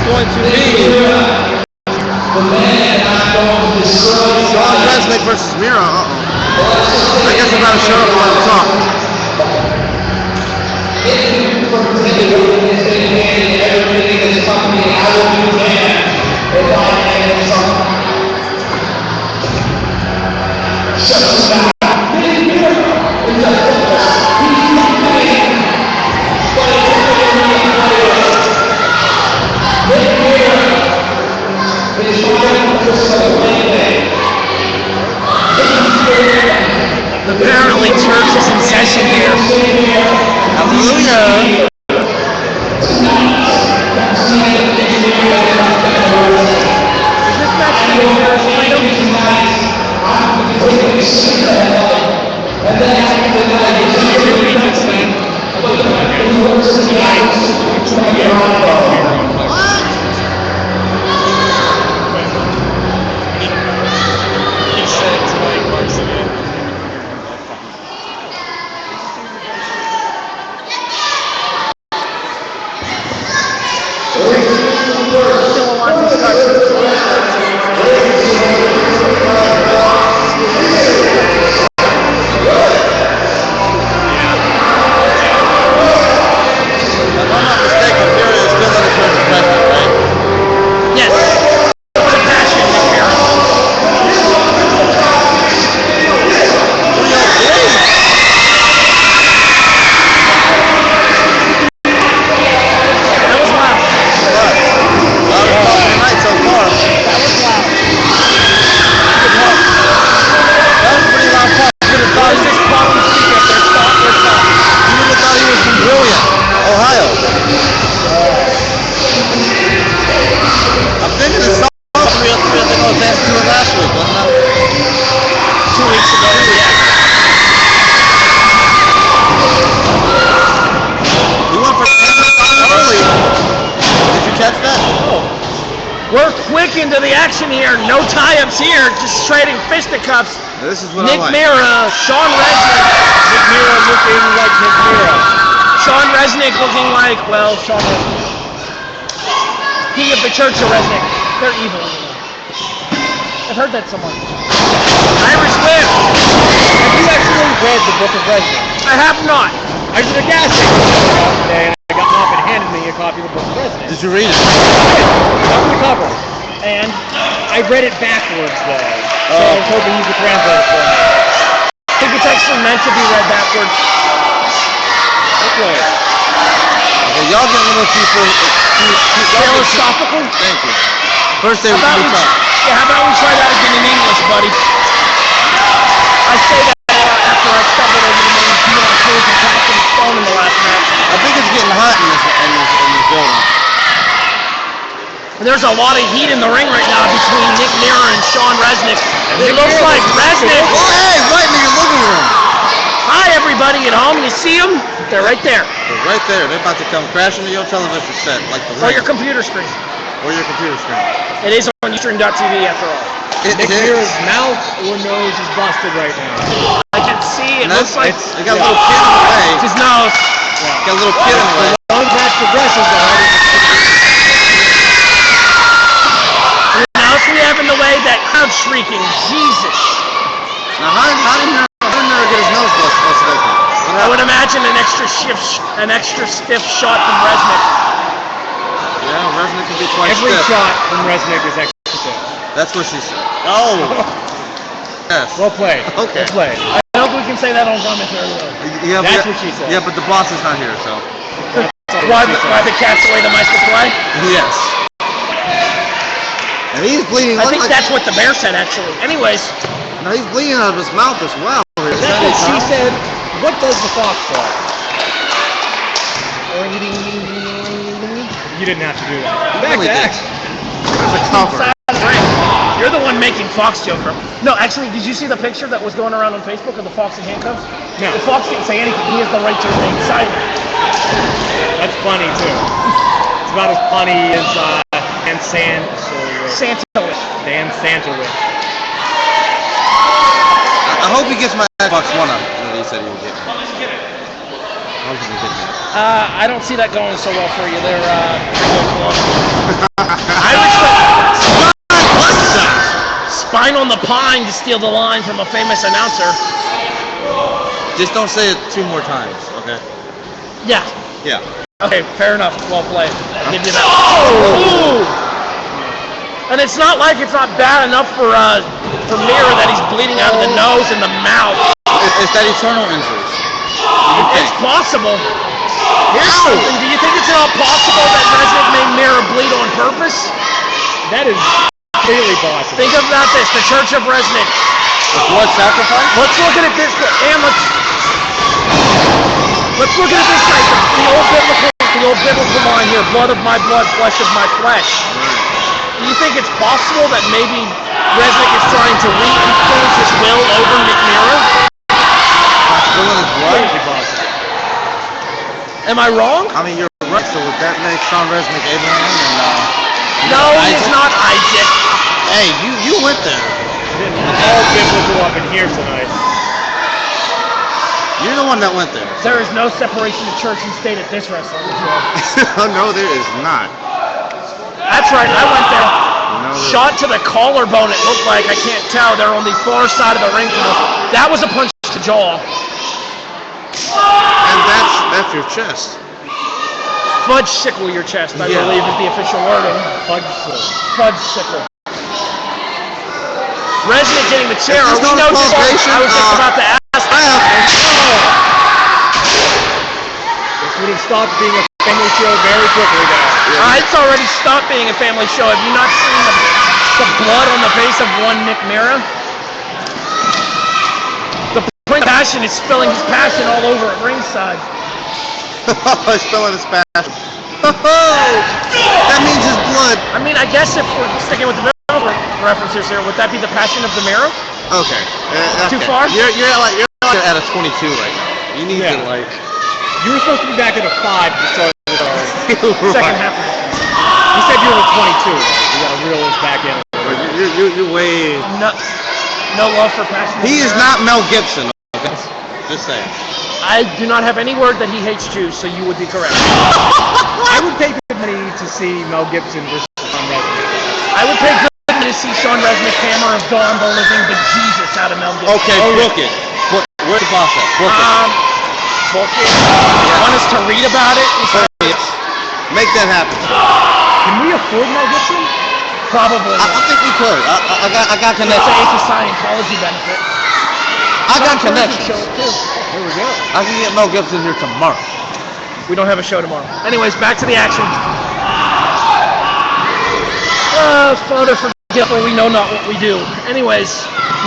going to be Sean Resnick versus Mira. I guess I'm about to shut up and let him talk. Apparently church is in session here. Hallelujah. We're quick into the action here. No tie-ups here. Just trading fisticuffs. This is what Nick I like. Mira, Sean Resnick. Nick Mira looking like Nick Mira. Sean Resnick looking like, well, Sean Resnick. He of the Church of Resnick. They're evil. I've heard that somewhere. Irish whip. Have you actually read the Book of Resnick? I have not. I was at a gas station today, and I got off and handed me a copy of the Book of Resnick. Did you read it? Up to the cover. And I read it backwards, though. So I was hoping you could translate it for me. I think it's actually meant to be read backwards. Okay. Okay, y'all get a little too philosophical. Thank you. First they how about we try that again in English, buddy? I say that after I stumbled over the main field on Cruz and cracked his phone in the last match. I think it's getting hot in this building. There's a lot of heat in the ring right now between Nick Mira and Sean Resnick. It looks like Resnick. Oh, hey, right in your living room. Hi, everybody at home. You see them? They're right there. They're right there. They're about to come crashing to your television set, like the Or ring. your computer screen. Or your computer screen. It is on Ustream.tv after all. Nick Mira's mouth or nose is busted right now. I can see. It looks like they got a little kid in the way. It's his nose. Got a little kid in the way. The longer match progresses, the harder it gets. Now if we have in the way that crowd shrieking, Jesus. Now how did Mira get his nose busted open? I would imagine an extra stiff shot from Resnick. Yeah, Resnick can be quite Every stiff. shot from Resnick is extra stiff. That's what she said. Oh. Yes. Well played. Okay. Well played. I don't think we can say that on commentary though. Yeah, That's what she said. Yeah, but the boss is not here, so. Why the cat's away the mice will fly? Yes. And he's bleeding. I think that's what the bear said actually. Anyways. No, he's bleeding out of his mouth as well. That's what she said. What does the fox talk? You didn't have to do that. Back to action. There's a cover. You're the one making Fox joke. No, actually, did you see the picture that was going around on Facebook of the fox in handcuffs? No. The fox didn't say anything. He has the right to remain silent. That's funny too. It's about as funny as Dan Santowicz. Dan Santowicz. I hope he gets my Xbox One up that he said he would get. I don't see that going so well for you. They're I would say spine on the pine to steal the line from a famous announcer. Just don't say it 2 more times, okay? Yeah. Yeah. Okay, fair enough. Well played. I'll give you that. Oh! And it's not like it's not bad enough for Mira that he's bleeding out of the nose and the mouth. It's that eternal injuries. It's possible. Here's something. Do you think it's at all possible that Resnick made Mira bleed on purpose? That is clearly possible. Think about this. The Church of Resnick. The blood sacrifice? Let's look at it this way. And let's look at it this way. The old biblical line here. Blood of my blood, flesh of my flesh. Do you think it's possible that maybe Resnick is trying to re-influence his will over Nick Mira? Am I wrong? I mean, you're right. So would that make Sean Resnick Abraham and no, he's not Isaac. Hey, you went there. All biblical up in here tonight. You're the one that went there. There is no separation of church and state at this wrestling show. No, there is not. That's right, I went there. No, Shot to the collarbone, it looked like. I can't tell. They're on the far side of the ring. That was a punch to jaw. And that's your chest. Fudge sickle your chest, I believe is the official wording. Fudge sickle. Resnick getting the chair. Are we no celebration? I was just about to ask. This would have stopped being a family show very quickly now. It's already stopped being a family show. Have you not seen the blood on the face of one Nick Mira? The Prince of Passion is spilling his passion all over at ringside. He's spilling his passion. That means his blood. I mean, I guess if we're sticking with the references here, would that be the passion of the Mira? Okay. Too far? You're at a 22 right now. You need to like. You were supposed to be back at a 5 to start with our second half. You said you were at 22. You got to reel this back in. You're way. No love for passion. He is not Mel Gibson. Okay? Just saying. I do not have any word that he hates Jews, so you would be correct. I would pay good money to see Mel Gibson versus Sean Resnick. I would pay good money to see Sean Resnick hammer of dawn the living bejesus out of Mel Gibson. Okay, book it. Where's the boss at? Book it. Book it. You want us to read about it? Make that happen. Can we afford Mel Gibson? Probably. I think we could. I got connections. It's a Scientology benefit. I got connections. There we go. I can get Mel Gibson here tomorrow. We don't have a show tomorrow. Anyways, back to the action. Father, forget for we know not what we do. Anyways,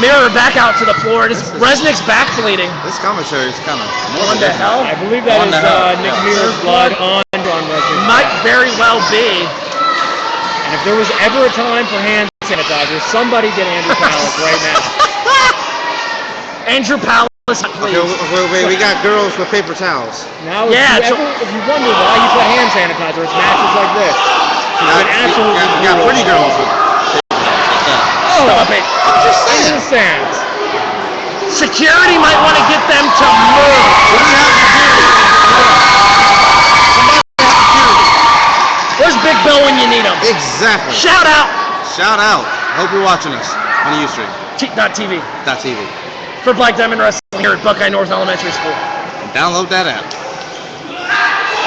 Mira back out to the floor. Resnick's back bleeding. This commentary is kind of What the hell? I believe that is Nick Mira's blood on Sean Resnick. Might very well be. And if there was ever a time for hand sanitizer, somebody get Andrew Palace right now. Andrew Palace, please. Okay, we got girls with paper towels. Now, if you wonder why you put hand sanitizer, it's matches like this. You got pretty girls with paper towels. Stop it. Just saying. Understand. Security might want to get them to move. What do you have security? Somebody have security. Where's Big Bill when you need him? Exactly. Shout out. Shout out. Hope you're watching us on the Ustream. TV. .tv. For Black Diamond Wrestling here at Buckeye North Elementary School. And download that app.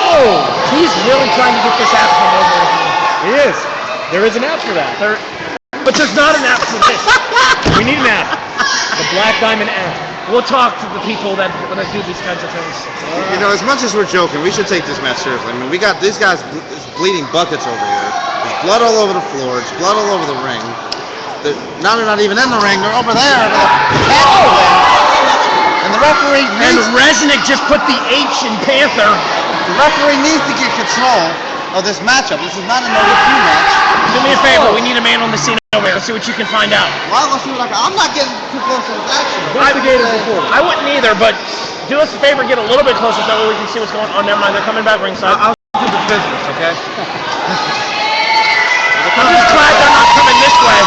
Oh, he's really trying to get this app from over with me. It is. There is an app for that. But there's not an app for this. We need an app. The Black Diamond app. We'll talk to the people that do these kinds of things. You know, as much as we're joking, we should take this match seriously. I mean, we got these guys bleeding buckets over here. There's blood all over the floor. There's blood all over the ring. Now they're not even in the ring. They're over there. And the referee Resnick just put the H in Panther. The referee needs to get control of this matchup. This is not a no-DQ match. Do me a favor. We need a man on the scene over here. Let's see what you can find out. Well, let's see what I'm not getting too close to this action. I wouldn't either, but do us a favor and get a little bit closer so that way we can see what's going on. Never mind. They're coming back ringside. I'll do the business, okay? I'm just glad they're not coming this way.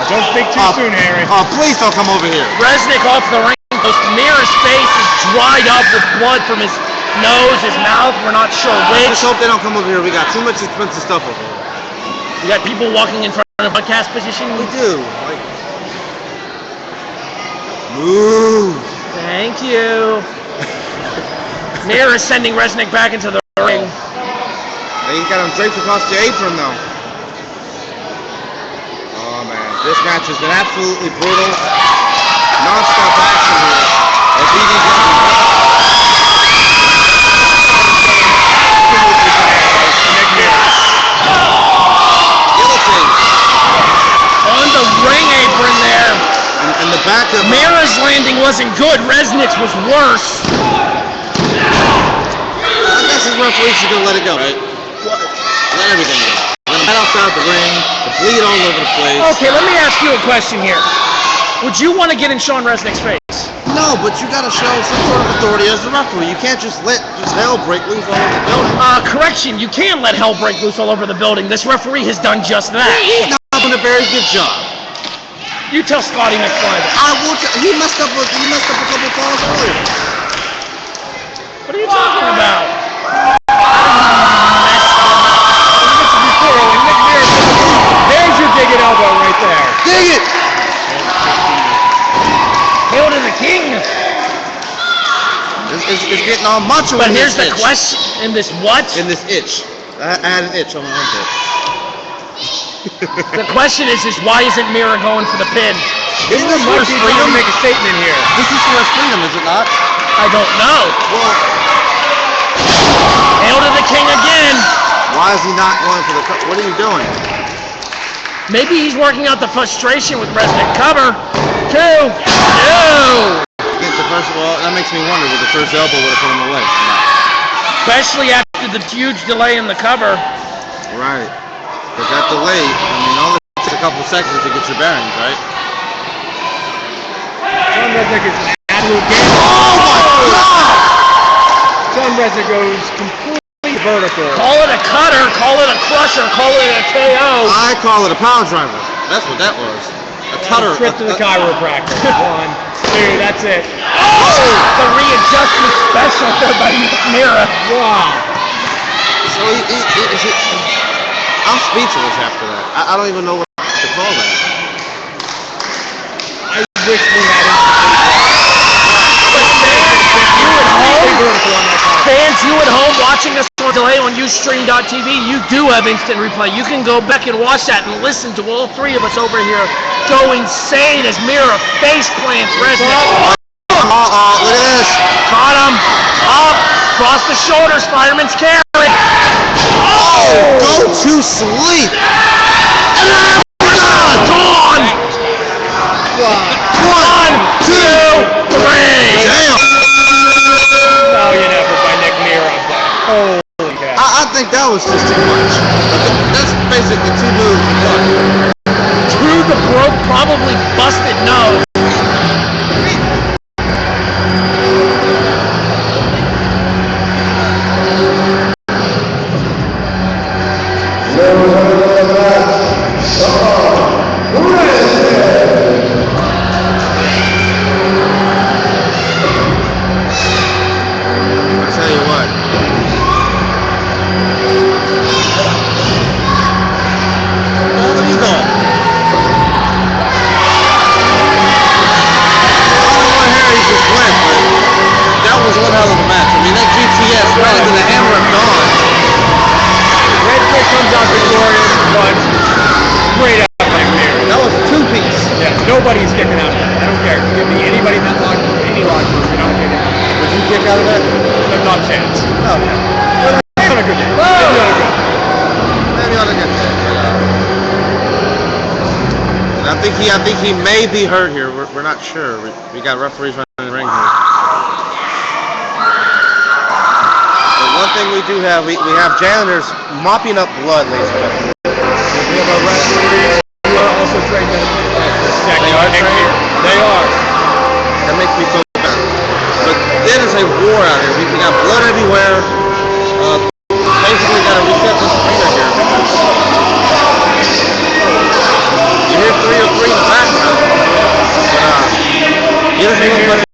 Don't speak too soon, Harry. Oh, please don't come over here. Resnick off the ring Mira's face is dried up with blood from his nose, his mouth. We're not sure which. Just hope they don't come over here. We got too much expensive stuff over here. You got people walking in front of broadcast position. We do. Like, move. Thank you. Mira is sending Resnick back into the ring. He's got him draped across the apron, though. Oh, man. This match has been absolutely brutal. Non-stop action here. As Guillotine. On the ring apron there. And the back of Mira's landing wasn't good. Resnick's was worse. I guess his referee should go let it go, right? Let everything go. Let him head outside the ring, the bleed all over the place. Okay, let me ask you a question here. Would you want to get in Sean Resnick's face? No, but you gotta show some sort of authority as the referee. You can't just let hell break loose all over the building. Correction, you can let hell break loose all over the building. This referee has done just that. He's not doing a very good job. You tell Scotty McFly that. I will he messed up a couple falls earlier. What are you talking about? There's your digging elbow right there. Dig it! Hail to the king! It's getting all macho. But here's the question. In this what? In this itch. I had an itch on my armpit. The question is why isn't Mira going for the pin? Isn't this Mike for trying freedom? to make a statement here. This is for freedom, is it not? I don't know. Well, Hail to the king again. why is he not going for the cut? What are you doing? Maybe he's working out the frustration with Resnick. Cover. 2. No. I think the first, well, that makes me wonder if the first elbow would have put him away. Especially after the huge delay in the cover. Right. But that delay, I mean, all it takes a couple seconds to get your bearings, right? Sean Resnick is an absolute game. Oh my God! Sean Resnick goes completely vertical. Call it a cutter, call it a crusher, call it a KO. I call it a power driver. That's what that was. A cutter. Trip to the chiropractor. 1, 2, that's it. Oh! The readjustment special there by Mira. Wow. So I'm speechless after that. I don't even know what to call that. I wish we had Fans, you at home watching us on delay on Ustream.tv, you do have instant replay. You can go back and watch that and listen to all three of us over here go insane as Mira face plants Resnick. Look at this. Caught him. Up. Across the shoulders. Fireman's carry. Oh, go to sleep. Gone. 1, 2, 3. Damn. No, you never by Nick Mira. Holy cow. I think that was just too much. That's basically 2 moves in one. Through the broke, probably busted nose. Nobody's kicking out of that. I don't care. Give me anybody in that locker room, any locker room, you're not kicking out. Would you kick out of that? There's not a chance. No. Maybe on a good day. Maybe on a good day. I think he may be hurt here. We're not sure. We got referees running the ring here. But one thing we do have, we have janitors mopping up blood, ladies and gentlemen. We have our referees who are also trained in They are trained? They are. That makes me feel better. But there is a war out here. We got blood everywhere. Basically got to reset this arena here because you hear 303 in the background. But he doesn't look like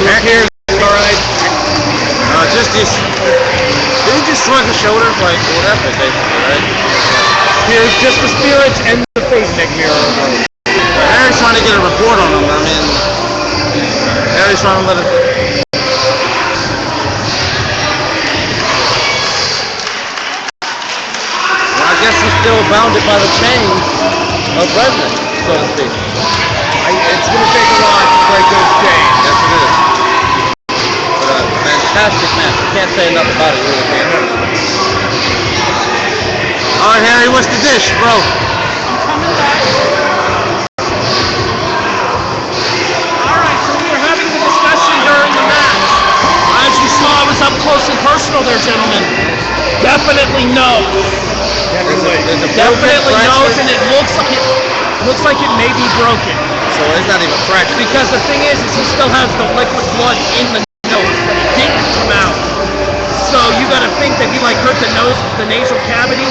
Look here. All right. Just this. Did he just shrug his shoulders like whatever, basically, right? Here's just the spirits and the face neck mirror. Harry's trying to get a report on him. I mean, Harry's trying to let it. Well, I guess he's still bounded by the chains of Resnick, so to speak. It's going to take a lot to break those chains. Yes, it is. But fantastic match. You can't say enough about it, really, can't. All right, Harry, what's the dish, bro? I'm coming back. Alright, so we were having the discussion during the match. As you saw, I was up close and personal there, gentlemen. Definitely knows. Definitely knows, and it looks like it may be broken. So it's not even fractured. Because the thing is he still has the liquid blood in the nose that didn't come out. So you got to think that he like hurt the nose, the nasal cavity,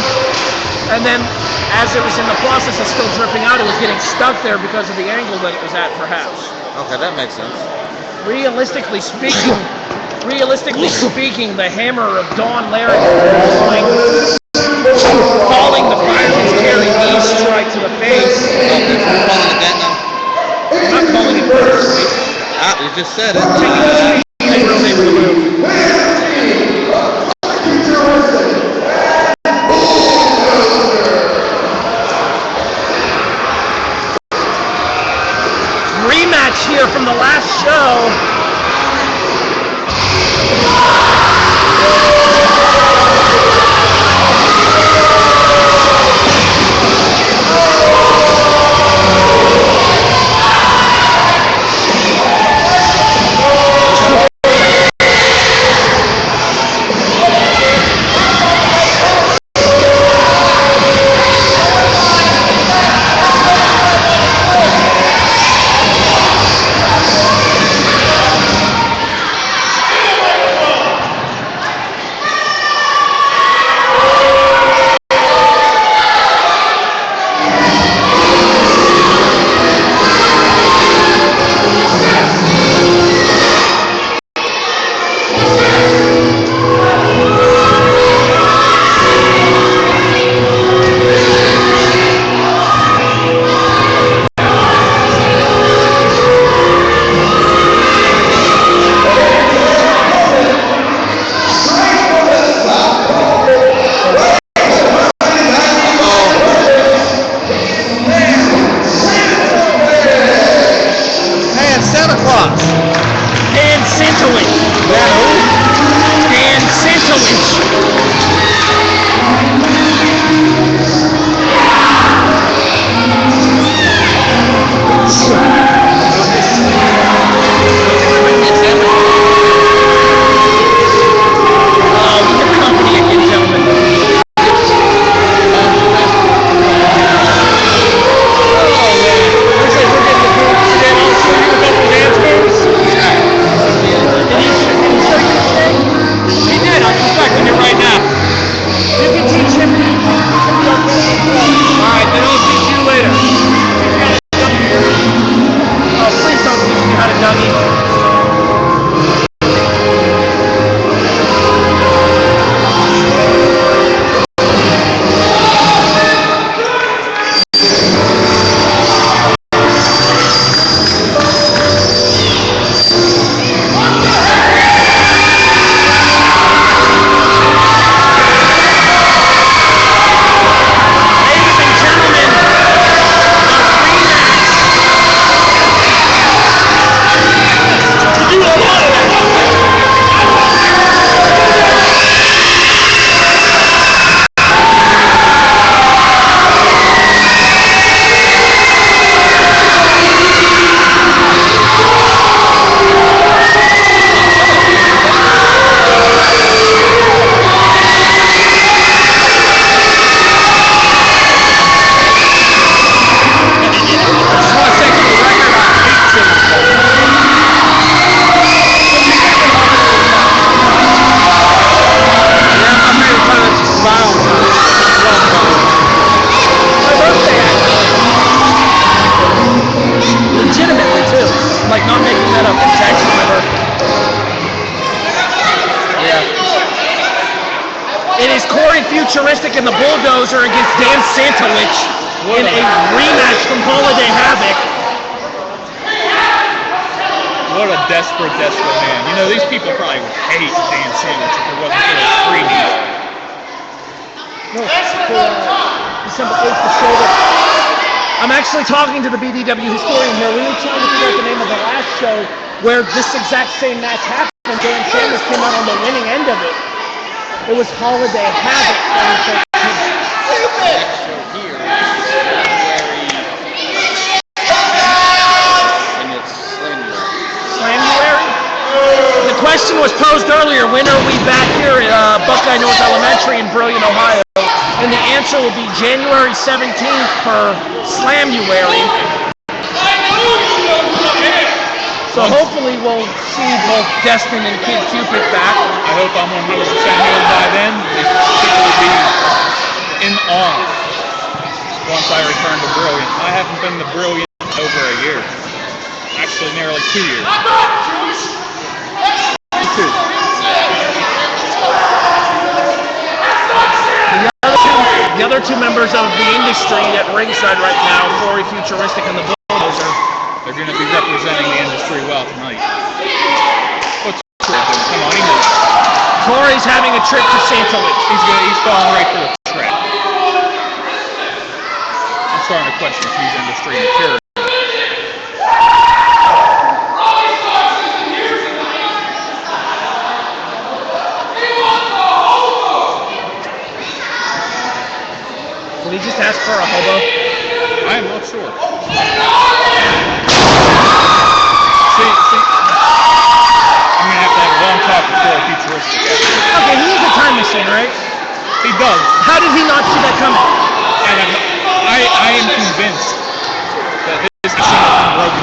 and then as it was in the process of still dripping out, it was getting stuck there because of the angle that it was at, perhaps. Okay, that makes sense. Realistically speaking, the hammer of Don Larry falling the fireman's carry knee strike to the face. Oh, people are calling it that now? I'm not calling it personally. Ah, you just said it. Rematch here from the last show. Futuristic and the Bulldozer against Dan Santowich in a rematch from Holiday Havoc. What a desperate man. You know, these people probably would hate Dan Sandwich if it wasn't for his freebies. No, for December 8th, the shoulder. I'm actually talking to the BDW historian here. We were trying to figure out the name of the last show where this exact same match happened. Dan Sanders came out on the winning end of it. It was Holiday Havoc. The question was posed earlier, when are we back here at Buckeye North Elementary in Brilliant, Ohio? And the answer will be January 17th for Slamuary. So hopefully we'll see both Destin and Kid Cupid back. I hope I'm 100% healed by then. These people will be in awe once I return to Brilliant. I haven't been to Brilliant in over a year. Actually, nearly 2 years. The other two members of the industry at ringside right now, Corey Futuristic and the Bulldozer. They're going to be representing the industry well tonight. What's Corey doing? Come on, he moves. Corey's having a trip to Santowich. He's falling right for the trap. I'm starting to question if he's industry material. Did he just ask for a hobo? I am not sure. See, I'm going to have a long talk with Corey Futuristic. Okay, he needs a time machine, right? He does. How did he not see that coming? I am convinced that this machine has been broken.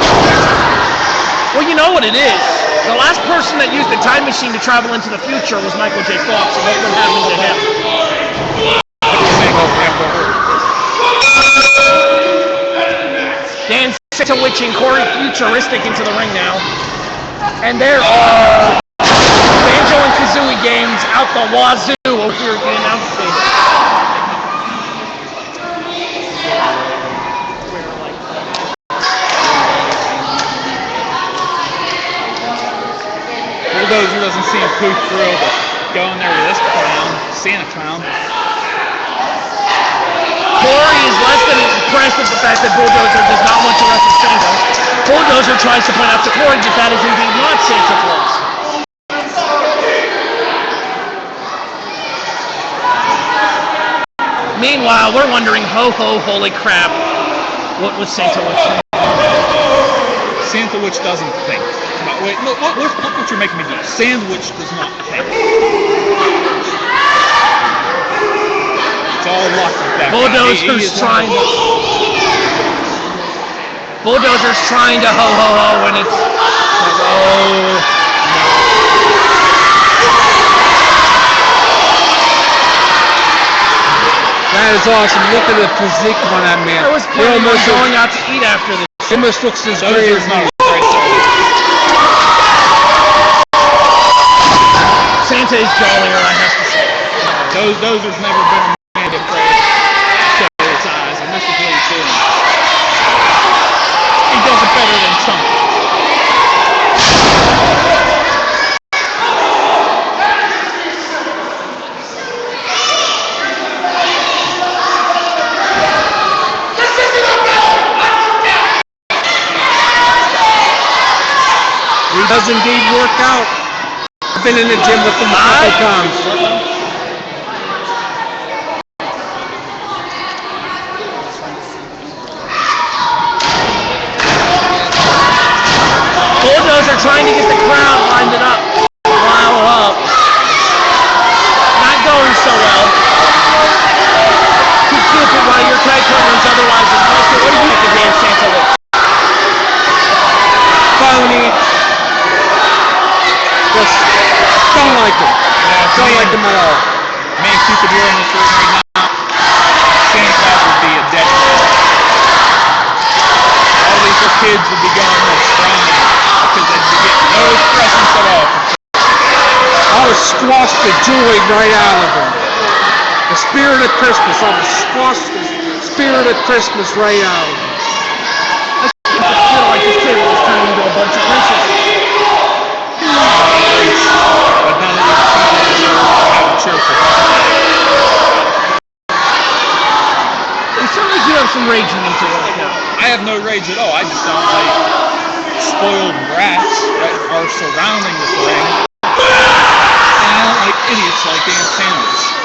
Well, you know what it is. The last person that used a time machine to travel into the future was Michael J. Fox, and look what happened to him. Dan Santowich and Corey Futuristic into the ring now. And there are Banjo and Kazooie games out the wazoo over here at the announce table. Bulldozer doesn't seem too thrilled to go in there with this clown, Santa clown. Corey is less than impressed at the fact that Bulldozer does not want to wrestle Santa. Bulldozer tries to point out to Corey that that is indeed not Santa Claus. Meanwhile, we're wondering, holy crap, what was Santowich? Santowich doesn't think. Wait, look what you're making me do. Sandwich does not think. It's all luck with that. Bulldozer's trying to... Bulldozer's trying to ho when it's... Oh... That is awesome. Look at the physique on that man. I was planning on going out to eat after this. He almost looks as great as me. Santa is jollier, I have to say. Dozer's never been a man to praise show his eyes, and this is what he's doing. He does it better than Chunk. He does indeed work out. I've been in the gym with him a couple times. Bulldozer trying to get the crowd lined up. Wow, up. Not going so well. Keep Cupid while your tag partner is otherwise impressive. What do you think of Dan Santowich? Phony. Just don't like him. Don't like him at all. Man, Cupid here in this ring right now. Santa Claus would be a dead man. All these little kids would be going home strong because they'd be getting no presents at all. I would squash the joy right out of him. The spirit of Christmas. I was squashed the spirit of Christmas right out. I feel like this table is turning into a bunch of Grinches. But none of these people have cheerful. You sound like you have some rage in you to work out. I have no rage at all. I just don't like spoiled brats that are surrounding this ring. And I don't like idiots like Dan Sandwich.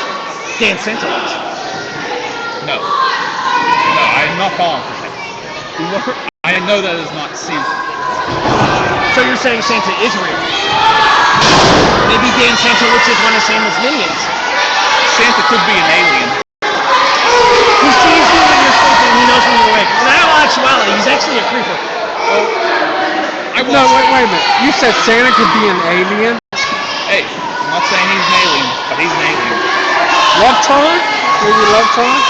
Dan Sandwich. No. No, I'm not falling for him. I know that is not Santa. So you're saying Santa is real? Maybe Dan Sandwich is one of Santa's minions. Santa could be an alien. He sees you when you're sleeping, he knows when you're awake. In all actuality, he's actually a creeper. No, wait a minute. You said Santa could be an alien? Hey, I'm not saying he's an alien, but he's an alien. Love charge? Maybe love charge?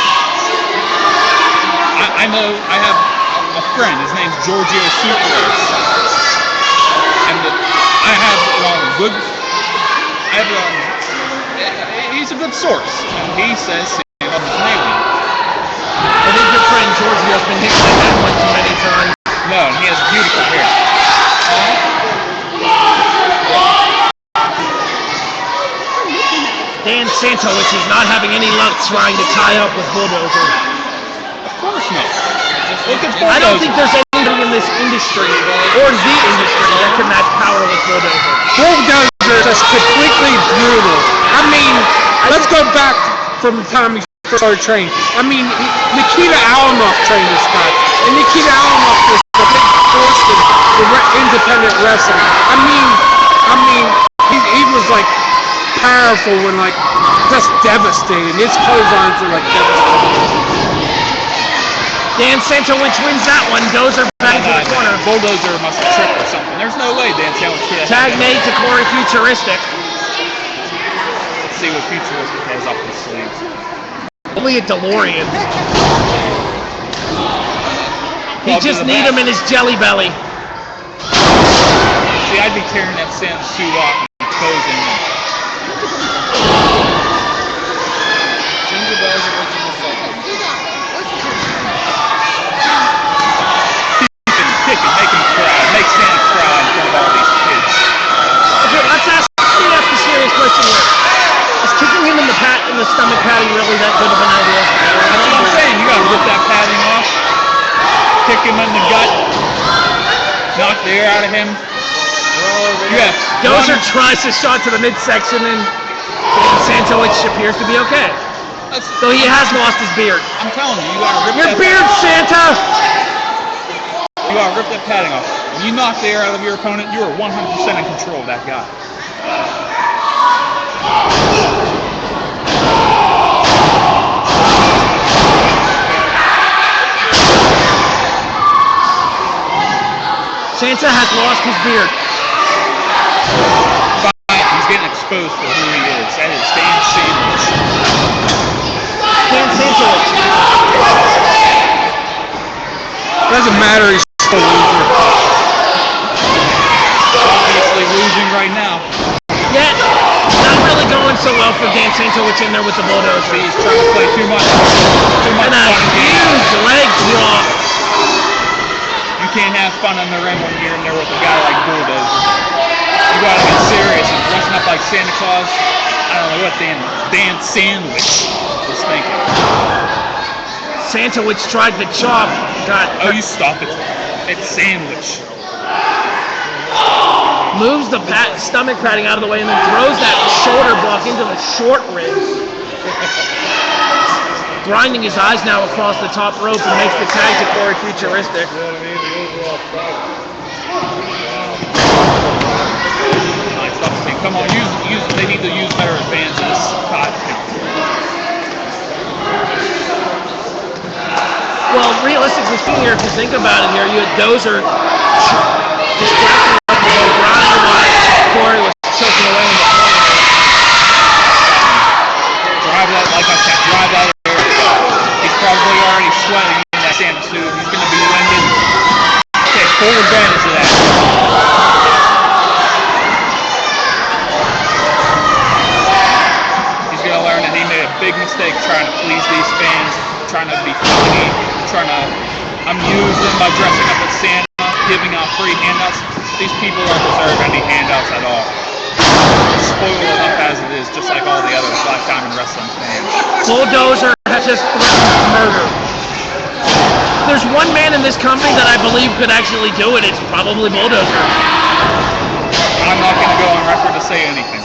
I know, I have a friend, his name's Giorgio Sucrose. And I have good, he's a good source. And he says Santa's an alien. I think your friend Giorgio's been hit by that one too many times. No, and he has beautiful hair. Dan Santowicz is not having any luck trying to tie up with Bulldozer. Of course not. Look at I don't think there's anybody in this industry, or the industry, that can match power with Bulldozer. Bulldozer is completely brutal. I mean, let's go back from the time he first started training. I mean, Nikita Alamov trained this guy. And Nikita Alamov was a big force in independent wrestling. I mean, he was like powerful when like just devastating. His clotheslines are like devastating. Dan Santowicz wins that one. Dozer back to the corner. Bulldozer must have tripped or something. There's no way Dan Sandwich could have. Tag made to Corey Futuristic. Let's see what Futuristic has up his sleeves. Only a DeLorean. He just need him in his jelly belly. See, I'd be tearing that Sam suit off and exposing him. Jingle bells are original second. Kick him, make him cry. Make Santa cry in front of all these kids. Okay, let's ask the serious question here. Is kicking him in the stomach padding really that good of an idea? That's what I'm saying. You gotta rip that padding off. Kick him in the gut. Knock the air out of him. Dozer tries to shot to the midsection and Santowicz appears to be okay. So he has lost his beard. I'm telling you, you gotta rip Your that beard, Santa! You gotta rip that padding off. When you knock the air out of your opponent, you are 100% in control of that guy. Santa has lost his beard. He's getting exposed for who he is. That is Dan Sandwich. Dan Santowicz. Doesn't matter, he's still a loser. Obviously losing right now. Yet, not really going so well for Dan Santowicz in there with the Bulldozer. He's trying to play too much And a fun games. huge leg drop. You can't have fun on the ring when you're in there with a guy like Bulldozer. You gotta get serious and dressing up like Santa Claus. I don't know what Dan Sandwich was thinking. Santowicz tried to chop. Oh, you stop it. It's Sandwich. Moves the stomach padding out of the way and then throws that shoulder block into the short ribs. Grinding his eyes now across the top rope and makes the tag to Corey Futuristic. Come on, they need to use better advances. Well, realistically speaking here, if you think about it here, you had Dozer distracting up with O'Brien while Corey was choking away in the corner. Drive that, like I said, drive that there. He's probably already sweating in that Santa suit. He's going to be winded. Take full advantage of that. He's going to learn that he made a big mistake trying to please these fans, trying to be funny, trying to amuse them by dressing up as Santa, giving out free handouts. These people don't deserve any handouts at all. Spoiled enough as it is, just like all the other Black Diamond Wrestling fans. Bulldozer has just threatened murder. There's one man in this company that I believe could actually do it. It's probably Bulldozer. I'm not going to go on record to say anything.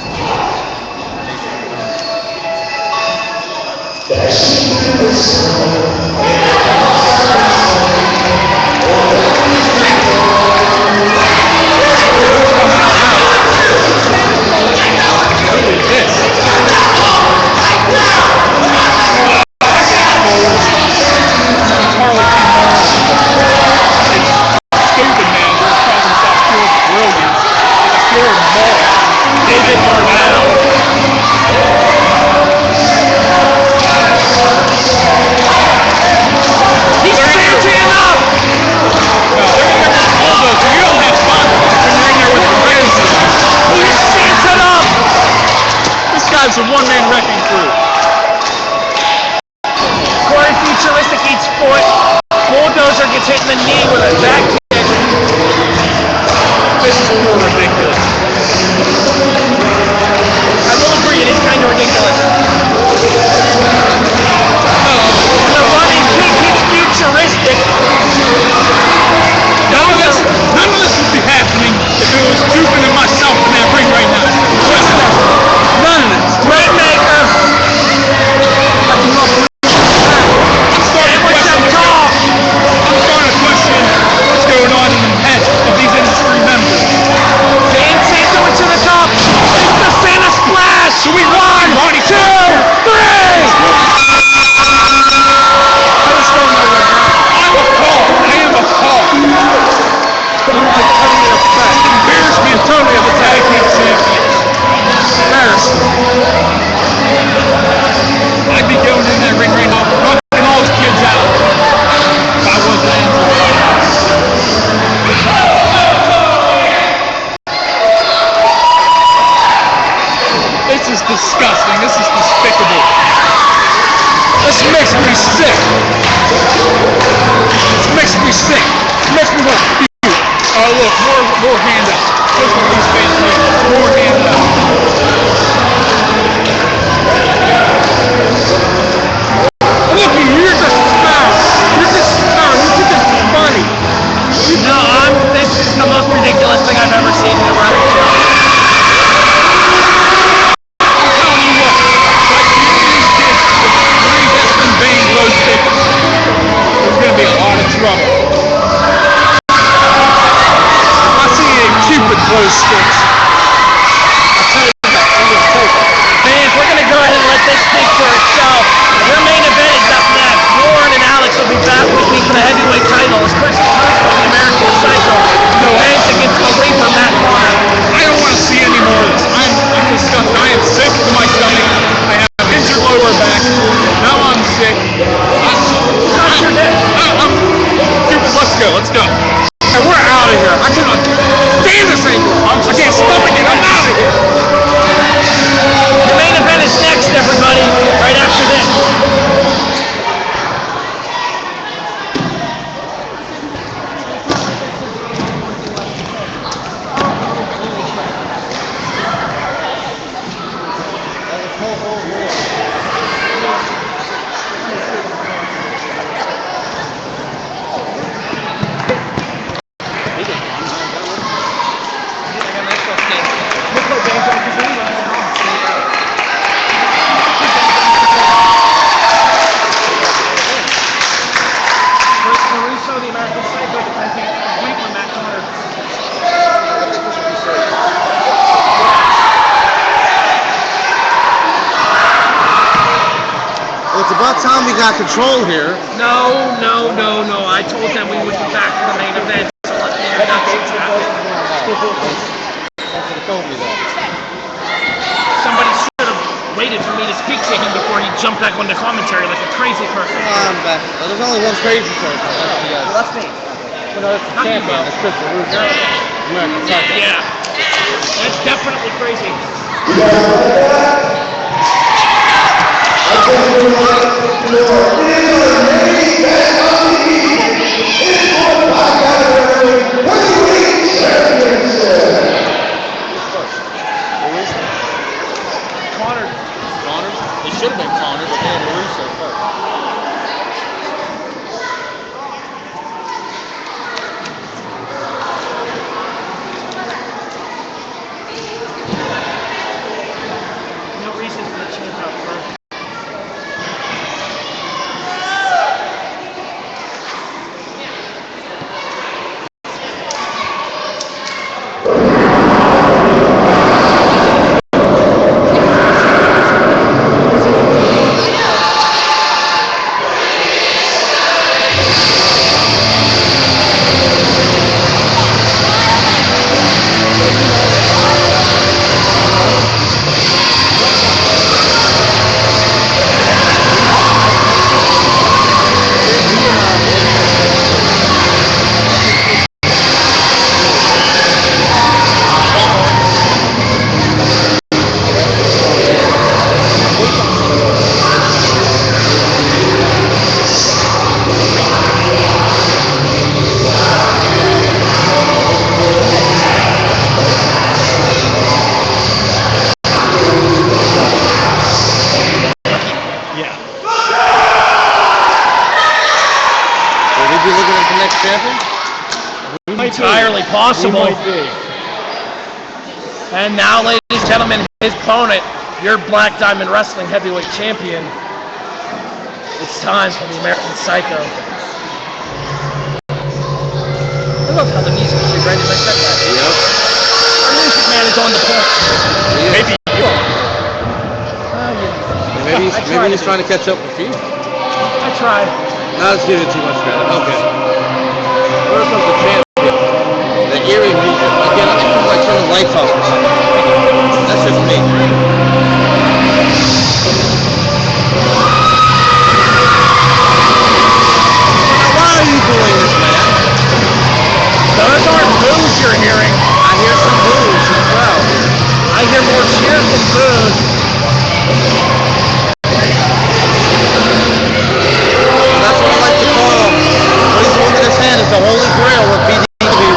It's a one-man wrecking crew. Corey Futuristic eats foot. Bulldozer gets hit in the knee with a back kick. This is more ridiculous. I will agree, it is kind of ridiculous. The running kick hits Futuristic. None of this would be happening if it was Dubin and myself in that ring right now. None of this. Rainmaker. I'm starting to question what's going on in the heads of these industry members. Dan Santo into the top. It's the Santa Splash. Should we run? 1, 2, 3. I just don't know what happened. I'm appalled. I am appalled. Embarrassment totally of the tag team champions. I'd be going in that ring right now, knocking all those kids out if I wasn't injured. This is disgusting. This is despicable. This makes me sick. This makes me sick. This makes me want to puke. Oh, look, more handouts. Just what these fans need. More handouts. Look, you're just foul. You're just foul. You're just funny. No, this is the most ridiculous thing I've ever seen in a wrestling show. I'm telling you what, like these kids, the 3 Destin Bane glow sticks, there's going to be a lot of trouble. I see a Cupid glow sticks. I'll tell you that. I'm going to take it. Fans, we're going to go ahead and let this speak for itself. Your main event is up next. Warren and Alex will be back with me for the heavyweight title as Chris Tusko, the American Psycho, defends against the Reaper, Matt Warren. I don't want to see any more of this. I'm disgusted. I am sick to my stomach. I have injured lower back. Now I'm sick. Cupid, let's go. Let's go. And we're out of here. I cannot stand this anymore. I can't stomach it. I'm out of here. The main event is next, everybody, right after this. about time we got control here. No. I told them we would be back for the main event. So let the introductions happen. Somebody should have waited for me to speak to him before he jumped back on the commentary like a crazy person. I'm back. Well, there's only one crazy person. Well, that's me. Well, no, it's the champion. It's Chris Russo. American Psycho. Yeah. That's definitely crazy. Connor. It should have been Connor, but they had LaRusso first. No reason for the champ out first. Entirely possible. And now, ladies and gentlemen, his opponent, your Black Diamond Wrestling Heavyweight Champion. It's time for the American Psycho. I love how the music is ready like that. Yep. The music man is on the point. Maybe you are. Maybe he's trying to catch up with you. I tried. Not let's give it too much credit. Okay. Where comes the champ? The eerie music. Again, I think it's like turning lights off or something. That's just me. Now, why are you booing this man? Those aren't boos you're hearing. I hear some boos as well. I hear more cheers than boos. That's what I like to call what he's holding in his hand is the Holy Grail of BDW.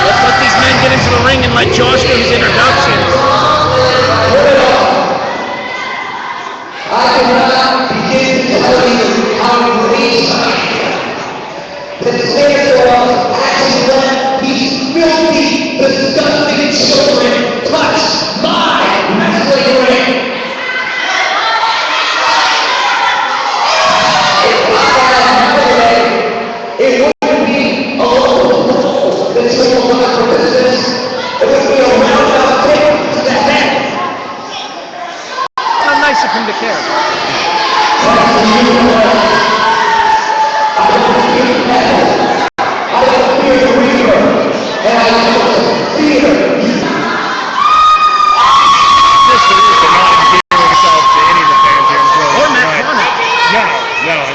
Let's let these men get into the ring and let Josh do his introduction. I cannot begin to tell you how great that Santa actually let these filthy, disgusting children touch my wrestling ring. It wouldn't be a local goal that you will not for business. It would be a roundabout kick to the head. How nice of him to care.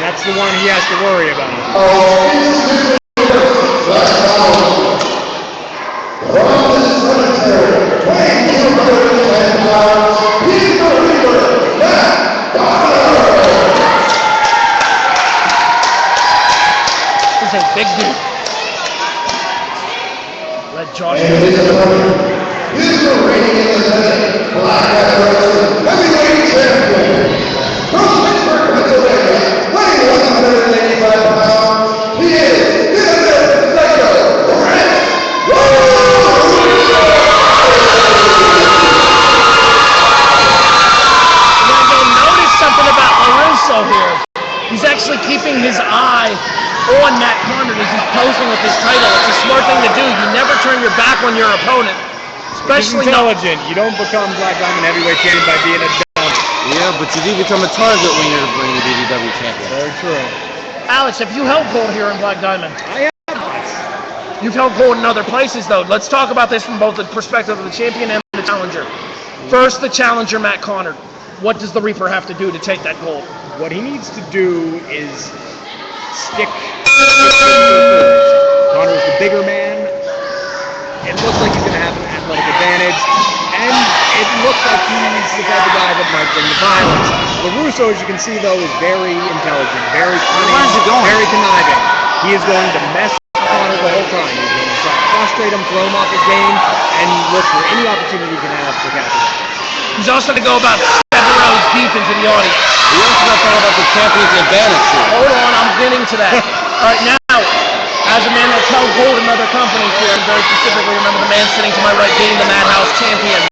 That's the one he has to worry about. He's a big dude. Let Josh He's the reigning independent Black Diamond Heavyweight Champion from Pittsburgh, Pennsylvania, weighing 185 pounds. He is the American Psycho, Brent Now you'll notice something about LaRusso here. He's actually keeping his eye on Matt Connor as he's posing with his title. It's a smart thing to do. You never turn your back on your opponent. Especially He's intelligent. You don't become Black Diamond Heavyweight Champion by being a dumb. Yeah, but you do become a target when you're the BDW champion. Very true. Alex, have you held gold here in Black Diamond? I have. You've held gold in other places, though. Let's talk about this from both the perspective of the champion and the challenger. First, the challenger, Matt Connor. What does the Reaper have to do to take that gold? What he needs to do is stick. Connor's the bigger man. It looks like he's going to have an athletic advantage. And it looks like he's the type of guy that might bring the violence. LaRusso, as you can see, though, is very intelligent, very cunning, Where's he going? very conniving. He is going to mess with Connor the whole time. He's going to try to frustrate him, throw him off his game, and look for any opportunity he can have to capitalize. He's also going to go about 7 rows deep into the audience. We also got to talk about the champion's advantage here. Hold on, I'm getting to that. All right, now, as a man that's held gold in other companies here, and very specifically remember the man sitting to my right being the Madhouse champion.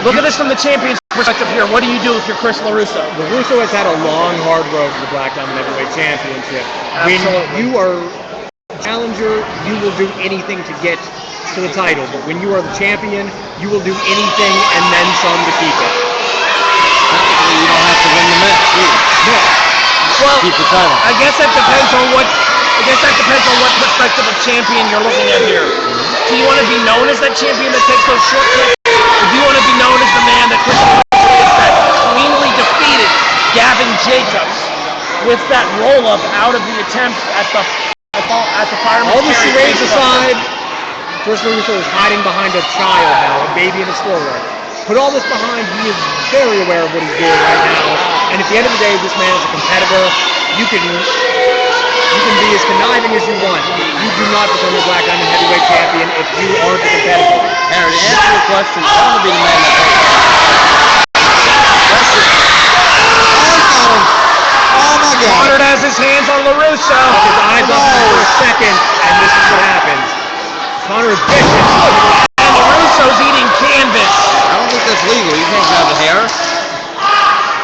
Look at this from the champion's perspective here. What do you do if you're Chris LaRusso? LaRusso has had a long, hard road to the Black Diamond Heavyweight Championship. Absolutely. When you are a challenger, you will do anything to get to the title. But when you are the champion, you will do anything and then some to keep it. Technically, you don't have to win the match, do you? No. Well, Keep the title. I guess that depends on what perspective of champion you're looking at here. Do you want to be known as that champion that takes those shortcuts? Or do you want to be known as the man that Chris LaRusso is, that cleanly defeated Gavin Jacobs with that roll-up out of the attempt at the fireman's All the carry charades baseball? aside, Chris LaRusso is hiding behind a child now, a baby in a stroller. Put all this behind, he is very aware of what he's doing right now. And at the end of the day, this man is a competitor. You can be as conniving as you want. You do not become the Black Diamond Heavyweight Champion if you aren't a competitor. Harry, to answer your question, I want to be the man that That's it. Oh my God. Connor has his hands on LaRusso. His eyes up for a second, and this is what happens. Connor is vicious. And LaRusso's eating canvas. I don't think that's legal. You can't grab the hair.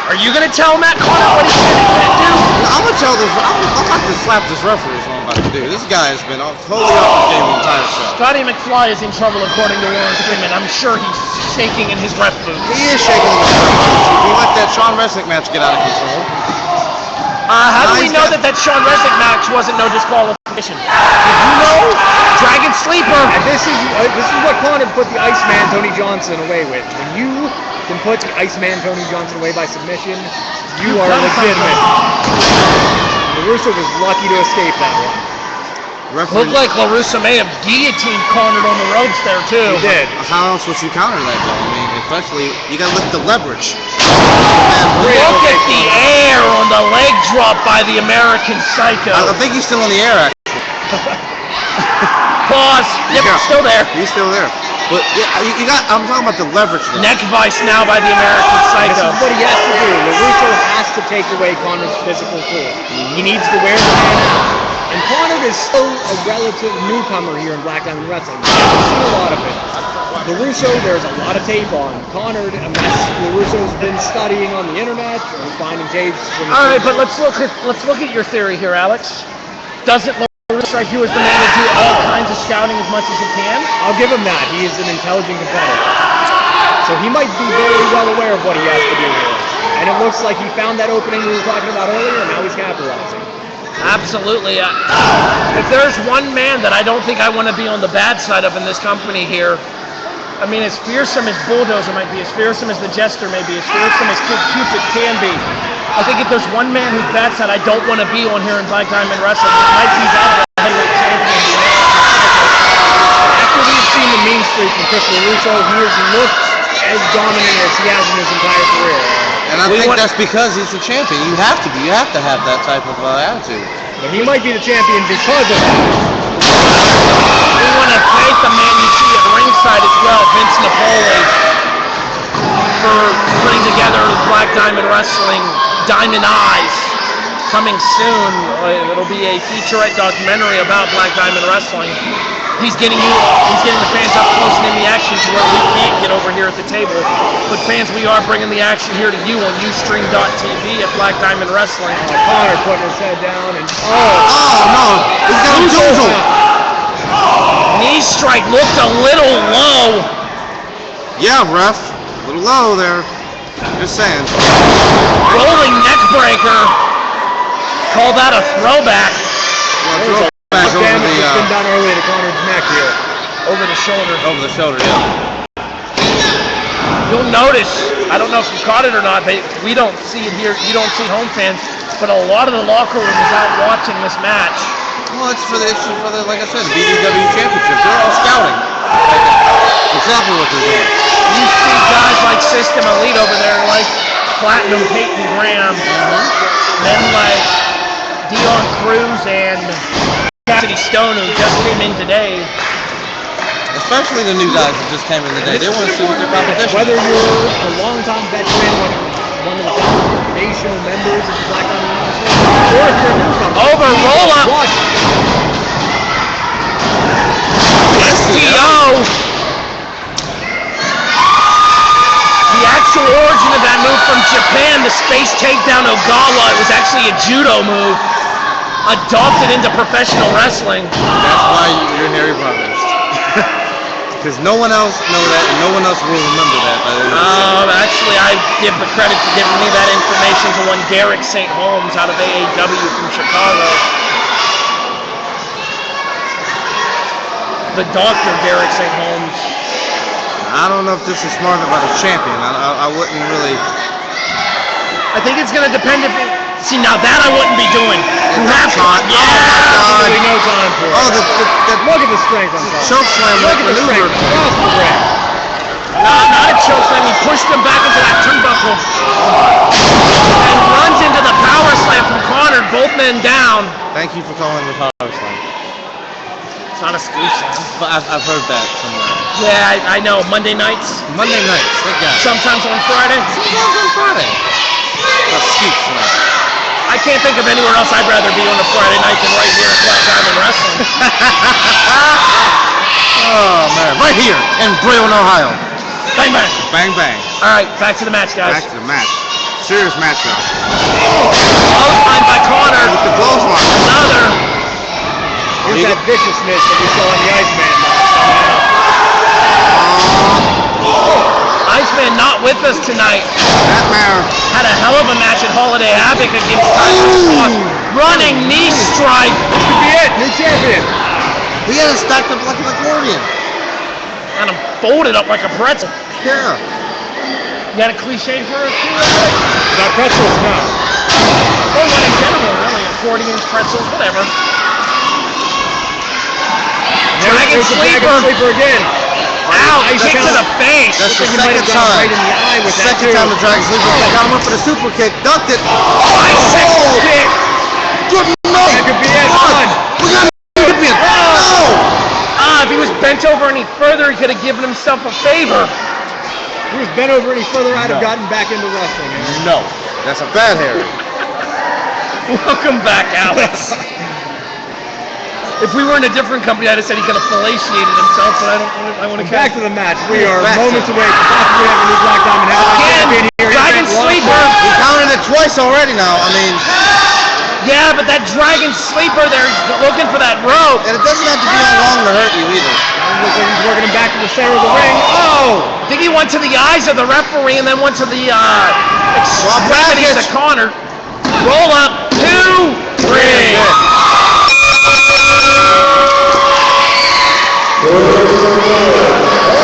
Are you going to tell Matt Connor what he can and can't do? I'm gonna tell this. I'm about to slap this referee. Is what I'm about to do. This guy has been totally off his game the entire show. Scotty McFly is in trouble according to Warren Freeman. I'm sure he's shaking in his ref boots. He is shaking the boots. He let that Sean Resnick match get out of control. How do Now we he's know got- that Sean Resnick match wasn't no disqualification? Did you know? Dragon Sleeper. And this is what Connor put the Iceman Tony Johnson away with. When you can put the Iceman Tony Johnson away by submission, you are legitimate. LaRusso was lucky to escape that one. Referee, Looked like LaRusso may have guillotined Connor on the ropes there too. He did. how else would you counter that though? I mean, especially you gotta look at the leverage. Look at the air on the leg drop by the American Psycho. I think he's still in the air. Actually, Pause. Yep, Yeah. still there. he's still there. But yeah, you got. I'm talking about the leverage though. Neck vice now by the American This Psycho. is what he has to do. LaRusso has to take away Connor's physical tool. He needs to wear the man out. And Connor is still a relative newcomer here in Black Diamond Wrestling. We haven't seen a lot of it. LaRusso, there's a lot of tape on. Connor, unless LaRusso's been studying on the internet or finding tapes from All right, but let's look at your theory here, Alex. Doesn't LaRusso strike you as the man to do all kinds of scouting as much as he can? I'll give him that. He is an intelligent competitor. So he might be very well aware of what he has to do here. And it looks like he found that opening we were talking about earlier, and now he's capitalizing. Absolutely. If there's one man that I don't think I want to be on the bad side of in this company here, I mean, as fearsome as Bulldozer might be, as fearsome as the Jester may be, as fearsome as Kid Cupid can be, I think if there's one man whose bad side I don't want to be on here in Black Diamond Wrestling, it might be that heavyweight champion. After we've seen the mean streak from Chris LaRusso, he has looked as dominant as he has in his entire career. And I think that's because he's the champion. You have to be. You have to have that type of attitude. But he might be the champion because of that. We want to thank the man you see at ringside as well, Vince Napoli, for putting together Black Diamond Wrestling, Diamond Eyes, coming soon. It'll be a featurette documentary about Black Diamond Wrestling. He's getting the fans up close and in the action to where we can't get over here at the table. But fans, we are bringing the action here to you on Ustream.tv at Black Diamond Wrestling. Connor putting his head down and Oh no! He's got a doozle. Knee strike looked a little low. Yeah, ref. A little low there. Just saying. Rolling neck breaker. Call that a throwback. Well, throw back over damage that's been the done earlier to Connor's neck here. Over the shoulder. over the shoulder. Yeah. You'll notice, I don't know if you caught it or not, we don't see it here, you don't see home fans, but a lot of the locker room is out watching this match. Well, it's for the like I said, the BDW Championship. They're all scouting. Exactly what they're doing. You see guys like System Elite over there, like Platinum Peyton Graham, men like Dion Cruz and Cassidy Stone, who just came in today. Especially the new guys that just came in today. They want to see what their competition Whether is. you're a longtime veteran, one of the foundational members of the Black Diamond Wrestling, or if you're a newcomer. Over roll up. Watch. STO. The actual origin of that move from Japan, the space takedown Ogawa, it was actually a judo move, adopted into professional wrestling. That's why you're Harry Brothers. Because no one else knows that, and no one else will remember that. Actually, I give the credit for giving me that information to one Derek St. Holmes out of AAW from Chicago. The Dr. Derek St. Holmes. I don't know if this is smart about a champion. I wouldn't really. I think it's going to depend if it... See, now that I wouldn't be doing. You have to... Yeah! Absolutely no time for it. Oh, Look at the strength on top. choke slam Look at the maneuver. strength across the ring. Not a choke slam. He pushed him back into that turnbuckle. And runs into the power slam from Connor. Both men down. Thank you for calling the power slam. It's not a scoop slam. But I've heard that somewhere. Yeah, I know. Monday nights. Monday nights, that guy. Sometimes on Friday. Sometimes on Friday. A scoop slam. I can't think of anywhere else I'd rather be on a Friday night than right here at Black Diamond Wrestling. Oh, man. Right here in Brawl, Ohio. Bang, bang. Bang, bang. All right, back to the match, guys. Back to the match. Serious match, though. Clothesline by Connor. With the clothesline. Another. Here's that viciousness that we saw in the Iceman. Iceman not with us tonight. That man. Had a hell of a match at Holiday Havoc against Tyler Cross. Running knee strike. This could be it. New champion. He had it stacked up like an accordion. And him folded up like a pretzel. Yeah. You got a cliche for us too? Not pretzels, no. Or what in general, really. Accordions, pretzels, whatever. Dragon There's the sleeper. Dragon sleeper again. Ow, Ice kick to count. the face. That's the Looks like he might second have gone time. right in the eye with that, Second too. time the Dragon Sleeper got him up for the super kick, ducked it. Bicycle kick. Good no. That could be it. One. We got a champion. No. If he was bent over any further, he could have given himself a favor. If he was bent over any further, I'd have gotten back into wrestling. No. That's a bad Harry. Welcome back, Alex. If we were in a different company, I'd have said he could have fellatiated himself, but I want to Back to the match. We are Back to moments it. away from possibly having a new Black Diamond Heavyweight champion Again, here. Dragon Event One. Sleeper. He counted it twice already now. I mean, Yeah, but that Dragon Sleeper there, he's looking for that rope. and it doesn't have to be on long to hurt you either. Looks like he's working him back to the center of the ring. Oh! I think he went to the eyes of the referee and then went to the extremities of Connor. Roll up, 2, 3.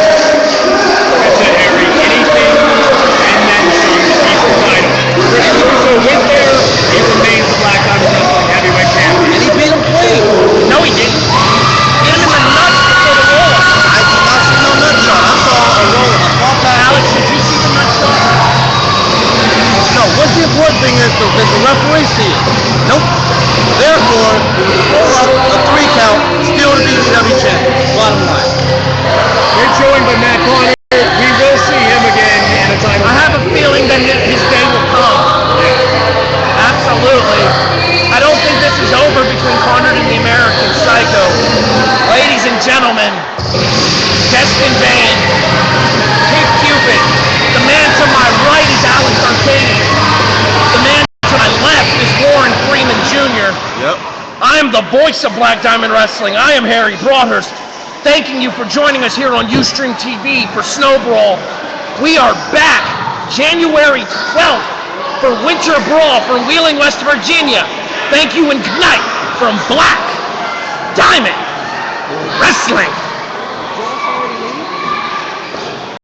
That's it, Harry. Anything and then some to keep the title. Chris Russo went there. He remains the Black Diamond Wrestling Heavyweight Champion. And he beat him clean. No, he didn't. Hit him in the nuts before the roll up. I did not see no nut shot. I saw a roll. I saw that. Alex, did you see the nut shot? No, what's the important thing is the referee see it. Nope. Therefore, roll up a 3 count, still the BCW champion. Bottom line. Great showing by Matt Connor. We will see him again in a title. I have a feeling that his day will come. Absolutely. I don't think this is over between Connor and the American Psycho. Ladies and gentlemen, Destin Van, Cape Cupid. The man to my right is Alex Arcadian. The man to my left is Warren Freeman Jr. Yep. I am the voice of Black Diamond Wrestling. I am Harry Broadhurst. Thanking you for joining us here on Ustream TV for Snow Brawl. We are back January 12th for Winter Brawl from Wheeling, West Virginia. Thank you and good night from Black Diamond Wrestling.